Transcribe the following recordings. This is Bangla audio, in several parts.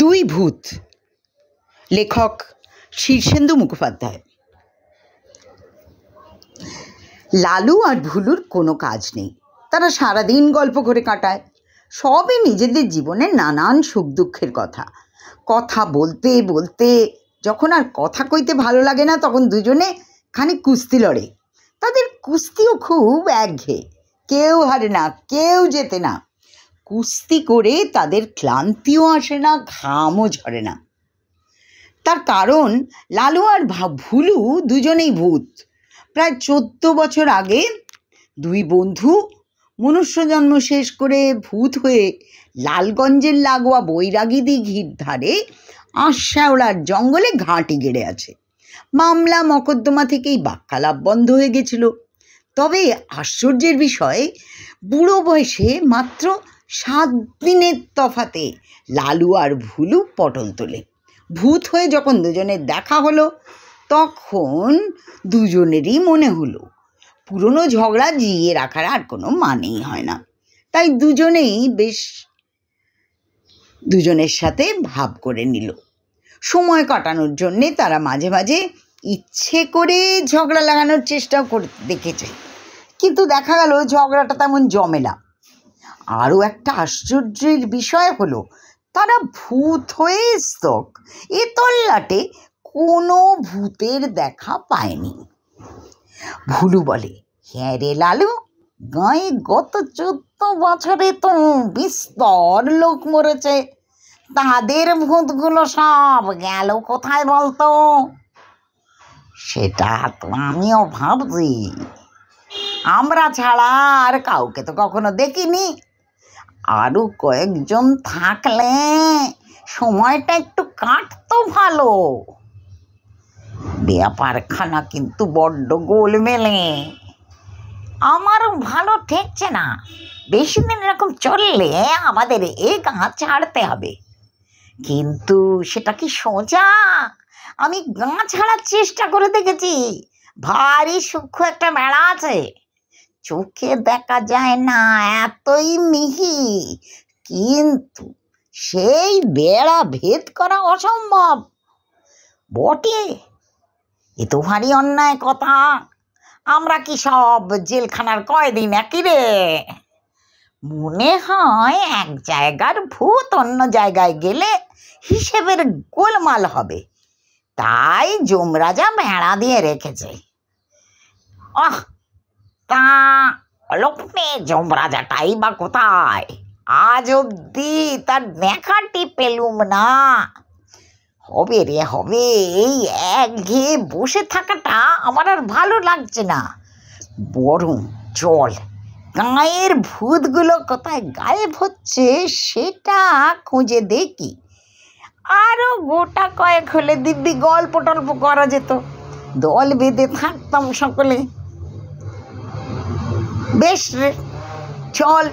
দুই ভূত, লেখক শীর্ষেন্দু মুখোপাধ্যায়। লালু আর ভুলুর কোনো কাজ নেই, তারা সারাদিন গল্প করে কাটায়। সবই নিজেদের জীবনের নানান সুখ দুঃখের কথা। কথা বলতে বলতে যখন আর কথা কইতে ভালো লাগে না, তখন দুজনে খানিক কুস্তি লড়ে। তাদের কুস্তিও খুব একঘেয়ে, কেউ হারে না, কেউ জেতে না। কুস্তি করে তাদের ক্লান্তিও আসে না, ঘামও ঝরে না। তার কারণ লালু আর ভুলু দুজনেই ভূত। প্রায় 14 বছর আগে দুই বন্ধু মনুষ্য জন্ম শেষ করে ভূত হয়ে লালগঞ্জের লাগোয়া বৈরাগী দিঘির ধারে আশাওড়ার জঙ্গলে ঘাঁটি গেড়ে আছে। মামলা মকদ্দমা থেকেই বাক্যালাপ বন্ধ হয়ে গেছিল। তবে আশ্চর্যের বিষয়, বুড়ো বয়সে মাত্র 7 দিনের তফাতে লালু আর ভুলু পটল তোলে। ভূত হয়ে যখন দুজনের দেখা হলো, তখন দুজনেরই মনে হলো পুরনো ঝগড়া জিইয়ে রাখার আর কোনো মানেই হয় না। তাই দুজনেই বেশ দুজনের সাথে ভাব করে নিল। সময় কাটানোর জন্যে তারা মাঝে মাঝে ইচ্ছে করে ঝগড়া লাগানোর চেষ্টাও করে দেখেছে, কিন্তু দেখা গেল ঝগড়াটা তেমন জমে না। আরও একটা আশ্চর্যের বিষয় হলো, তারা ভূত হয়ে স্তক, এ তল্লাটে কোনো ভূতের দেখা পায়নি। ভুলু বলে, হ্যাঁ রে লালু, গায়ে গত 14 বছরে তো বিস্তর লোক মরেছে, তাদের ভূতগুলো সব গেল কোথায় বলতো? সেটা তো আমিও ভাবছি, আমরা ছাড়া আর কাউকে তো কখনো দেখিনি। আরও কয়েকজন থাকলে সময়টা একটু কাটতো ভালো। ব্যাপারখানা কিন্তু বড্ড গোলমেলে, আমারও ভালো ঠেকছে না। বেশি দিন এরকম চললে আমাদের এই গা ছাড়তে হবে। কিন্তু সেটা কি সোজা? আমি গা ছাড়ার চেষ্টা করে দেখেছি। ভারী সূক্ষ্ম একটা বেড়া আছে, চোখে দেখা যায় না, এতই মিহি, কিন্তু সেই বেড়া ভেদ করা অসম্ভব বটে। এ তো ভারী অন্যায় কথা। আমরা কি সব জেলখানার কয়দিন একই রে? মনে হয় এক জায়গার ভূত অন্য জায়গায় গেলে হিসেবের গোলমাল হবে, তাই যমরাজা বেড়া দিয়ে রেখেছে। তা লক্ষ্মী যমরাজাটাই বা কোথায়? আজ অব্দি তার দেখাটি পেলুম না। হবে রে হবে, এই একঘেয়ে বসে থাকাটা আমার আর ভালো লাগছে না। বরং চল, গায়ের ভূতগুলো কোথায় গায়েব হচ্ছে সেটা খুঁজে দেখি। আরও গোটা কয়েক হলে দিব্যি গল্প টল্প করা যেত, দল বেঁধে থাকতাম সকলে। বেশ রে, চল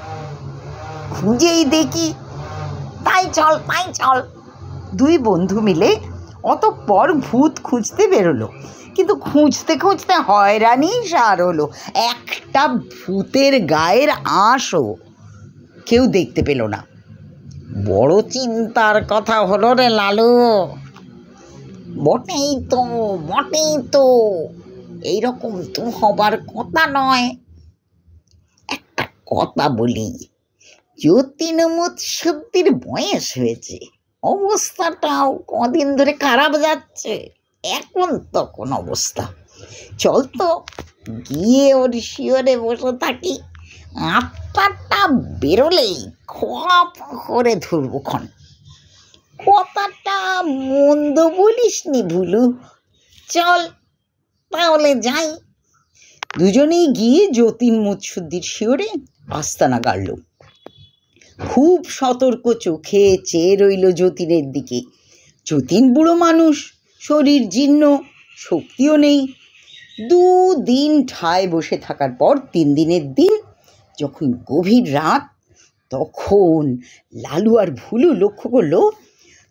খুঁজেই দেখি। তাই চল। দুই বন্ধু মিলে অতঃপর ভূত খুঁজতে বেরোলো, কিন্তু খুঁজতে খুঁজতে হয়রানি সার হলো। একটা ভূতের গায়ের আঁশও কেউ দেখতে পেল না। বড় চিন্তার কথা হলো রে লালু। বটেই তো, এইরকম তো হবার কথা নয়। একটা কথা বলি, যতীন মুৎসুদ্দির বয়স হয়েছে, অবস্থাটাও কদিন ধরে খারাপ যাচ্ছে, এখন তখন অবস্থা। চল তো গিয়ে ওর শিওরে বসে থাকি, আত্মাটা বেরোলেই খপ করে ধরবক্ষণ। কথাটা মন্দ বলিসনি ভুলু, চল তাহলে যাই। দুজনেই গিয়ে যতীন মুৎসুদ্দির শিওরে আস্তানা গাড়ল। খুব সতর্ক চোখে চেয়ে রইল যতীনের দিকে। যতীন বুড়ো মানুষ, শরীর জীর্ণ, শক্তিও নেই। 2 দিন ঠায় বসে থাকার পর 3 দিনের দিন যখন গভীর রাত, তখন লালু আর ভুলু লক্ষ্য করলো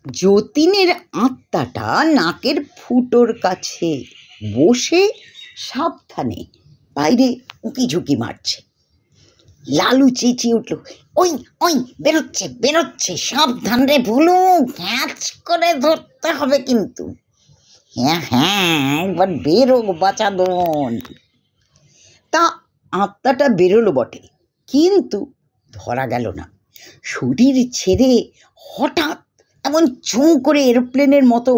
যতীনের আত্মাটা নাকের ফুটোর কাছে বসে সাবধানে বাইরে উঁকি ঝুঁকি মারছে। লালু চেঁচিয়ে উঠল, ওই ওই বেরোচ্ছে বেরোচ্ছে, সাবধান রে ভুলু, ক্যাচ করে ধরতে হবে কিন্তু। হ্যাঁ হ্যাঁ, একবার বেরো বাঁচাদন। তা আত্মাটা বেরোলো বটে, কিন্তু ধরা গেল না। শরীর ছেড়ে হঠাৎ এমন চোঁ করে এরোপ্লেনের মতো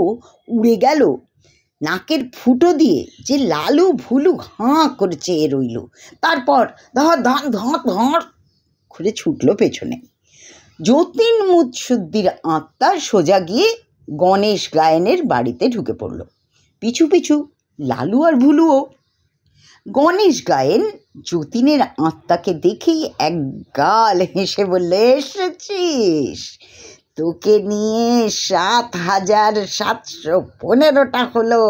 উড়ে গেল, নাকের ফুটো দিয়ে যে লালু ভুলু হাঁ করে চেয়ে রইল, তারপর ধর ধর ধর ধর করে ছুটল পেছনে। যতীন মুৎসুদ্দির আত্মা সোজা গিয়ে গণেশ গায়েনের বাড়িতে ঢুকে পড়ল, পিছু পিছু লালু আর ভুলুও। গণেশ গায়েন যতীনের আত্মাকে দেখেই এক গাল হেসে বললে, এসেছিস, তোকে নিয়ে ৭,৭১৫টা হলো।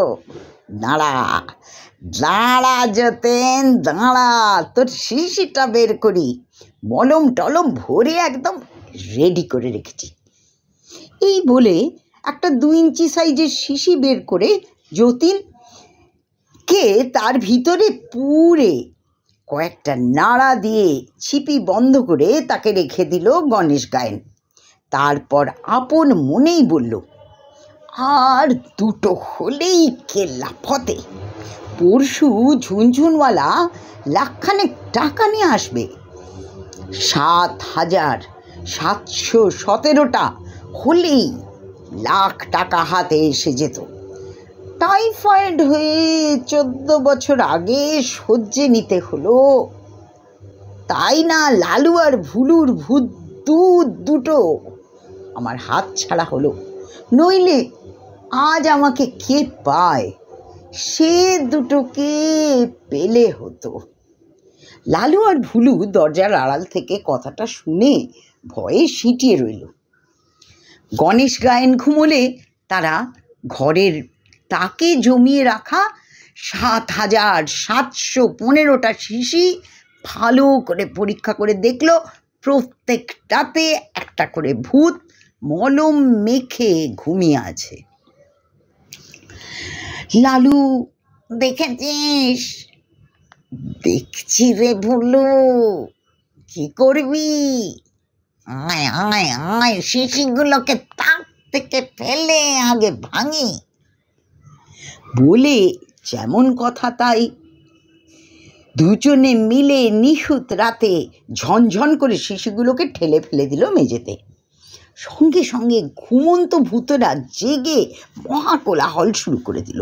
দাঁড়া দাঁড়া যতীন দাঁড়া, তোর শিশিটা বের করি, মলম টলম ভরে একদম রেডি করে রেখেছি। এই বলে একটা ২ ইঞ্চি সাইজের শিশি বের করে যতীনকে তার ভিতরে পুরে কয়েকটা নাড়া দিয়ে ছিপি বন্ধ করে তাকে রেখে দিল গণেশ গায়েন। তারপর আপন মনেই বলল, আর ২টো হলেই কেল্লা ফতে। পরশু ঝুনঝুনওয়ালা লাখখানেক টাকা নিয়ে আসবে। ৭,৭১৭টা হলেই লাখ টাকা হাতে এসে যেত। টাইফয়েড হয়ে 14 বছর আগে সহ্যে নিতে হলো, তাই না লালু আর ভুলুর ভূত দুটো আমার হাত ছাড়া হলো, নইলে আজ আমাকে কে পায়, সে দুটোকে পেলে হতো। লালু আর ভুলু দরজার আড়াল থেকে কথাটা শুনে ভয়ে সিঁটিয়ে রইল। গণেশ গায়েন ঘুমোলে তারা ঘরের তাকে জমিয়ে রাখা ৭,৭১৫টা শিশি ভালো করে পরীক্ষা করে দেখল, প্রত্যেকটাতে একটা করে ভূত মলম মেখে ঘুমিয়ে আছে। লালু, দেখেছিস? দেখছি রে ভুলু, কি করবি? আয় আয় আয়, শিশিগুলোকে তাক থেকে ফেলে আগে ভাঙি। বলে যেমন কথা তাই দুজনে মিলে নিশুত রাতে ঝনঝন করে শিশিগুলোকে ঠেলে ফেলে দিল মেঝেতে। সঙ্গে সঙ্গে ঘুমন্ত ভূতরা জেগে মহাকোলাহল শুরু করে দিল।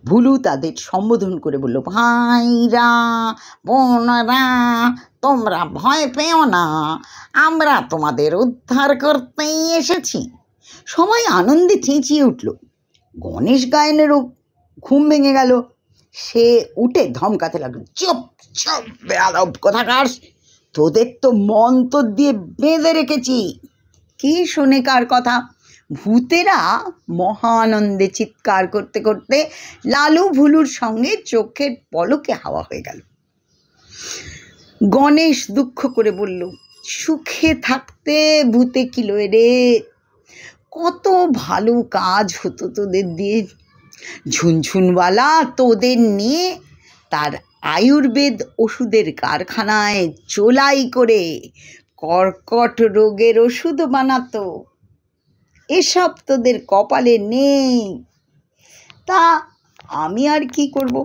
ভুলু তাদের সম্বোধন করে বলল, ভাইরা বোনরা, তোমরা ভয় পেও না, আমরা তোমাদের উদ্ধার করতেই এসেছি। সবাই আনন্দে চেঁচিয়ে উঠল। গণেশ গায়েনেরও ঘুম ভেঙে গেল। সে উঠে ধমকাতে লাগলো, চুপ চুপ বেয়াদব কোথাকার, তোদের তো মন্তর দিয়ে বেঁধে রেখেছি। কে শোনে কার কথা? ভূতেরা মহা আনন্দে চিৎকার করতে করতে লালু ভুলুর সঙ্গে চোখের পলকে হাওয়া হয়ে গেল। গণেশ দুঃখ করে বলল, সুখে থাকতে ভূতে কিলো রে, কত ভালো কাজ হতো তোদের দিয়ে। ঝুনঝুনওয়ালা তোদের নিয়ে তার আয়ুর্বেদ ওষুধের কারখানায় চোলাই করে কর্কট রোগের ওষুধ বানাতো। এসব তোদের কপালে নেই। তা আমি আর কি করব?